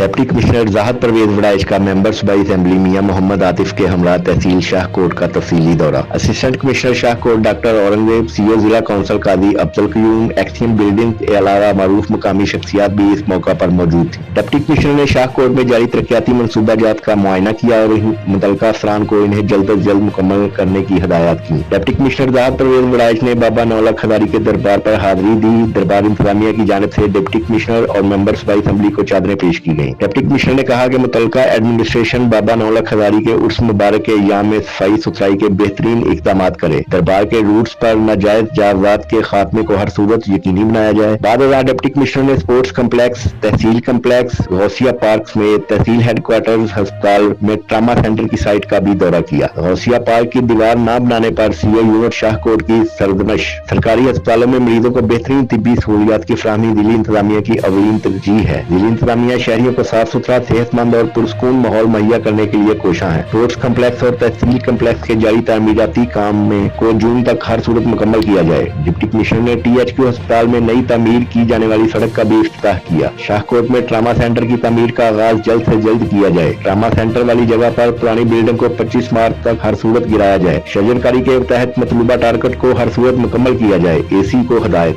Deputy commissioner ज़ाहद Parvez Waraich का members by assembly मियां मोहम्मद आतिफ के हमरा तहसील शाहकोट का तफसीली दौरा। Assistant commissioner Shahkot doctor Aurangzeb, CO जिला काउंसिल कादी अफजल कयूम, एक्सियम बिल्डिंग के अलावा मारूफ मुकामी शख्सियात भी इस मौका पर मौजूद थी। डिप्टी कमिश्नर ने शाहकोट में जारी तरक्याती मनसूबाजात का मुआयना किया और मुतल्लिका अफसरान को इन्हें जल्द अज जल्द मुकम्मल करने की हिदायत की। डिप्टी कमिश्नर ज़ाहद परवेज वड़ाइच ने बाबा नौलख हजारी के दरबार पर हाजिरी दी। दरबार इंतजामिया की जानिब से डिप्टी कमिश्नर और मेंबर्स बाई असेंबली को चादरें पेश की गई। डिप्टी कमिश्नर ने कहा कि मुतल्लिका एडमिनिस्ट्रेशन बाबा नौलख हजारी के उर्स मुबारक के अय्याम में सफाई सुथराई के बेहतरीन इक़दाम करे। दरबार के रूट्स पर नाजायज जायदाद के खात्मे को हर सूरत यकीनी बनाया जाए। बाद डिप्टी कमिश्नर ने स्पोर्ट्स कम्प्लेक्स, तहसील कम्प्लेक्स, गौसिया पार्क में तहसील हेडक्वार्टर्स अस्पताल में ट्रामा सेंटर की साइट का भी दौरा किया। गौसिया पार्क की दीवार न बनाने पर सीओ यूनिट शाहकोट की सरगर्मिश। सरकारी अस्पतालों में मरीजों को बेहतरीन तिब्बी सहूलियात की फराहमी दिल्ली इंतजामिया की अवलीन तरजीह है। दिल्ली इंतजामिया शहरियों को साफ सुथरा, सेहतमंद और पुरसकून माहौल मुहैया करने के लिए कोशा है। स्पोर्ट्स कम्प्लेक्स और तहसील कम्प्लेक्स के जारी तामीराती काम में को जून तक हर सूरत मुकम्मल किया जाए। डिप्टी कमिश्नर ने THQ अस्पताल में नई तामीर की जाने वाली सड़क का भी इफ्तिताह किया। शाहकोट में ट्रामा सेंटर की तामीर का आगाज जल्द से जल्द किया जाए। ट्रामा सेंटर वाली जगह पर पुरानी बिल्डिंग को 25 मार्च तक हर सूरत गिराया जाए। शजरकारी के तहत मतलूबा टारगेट को हर सूरत मुकम्मल किया जाए। AC को हिदायत।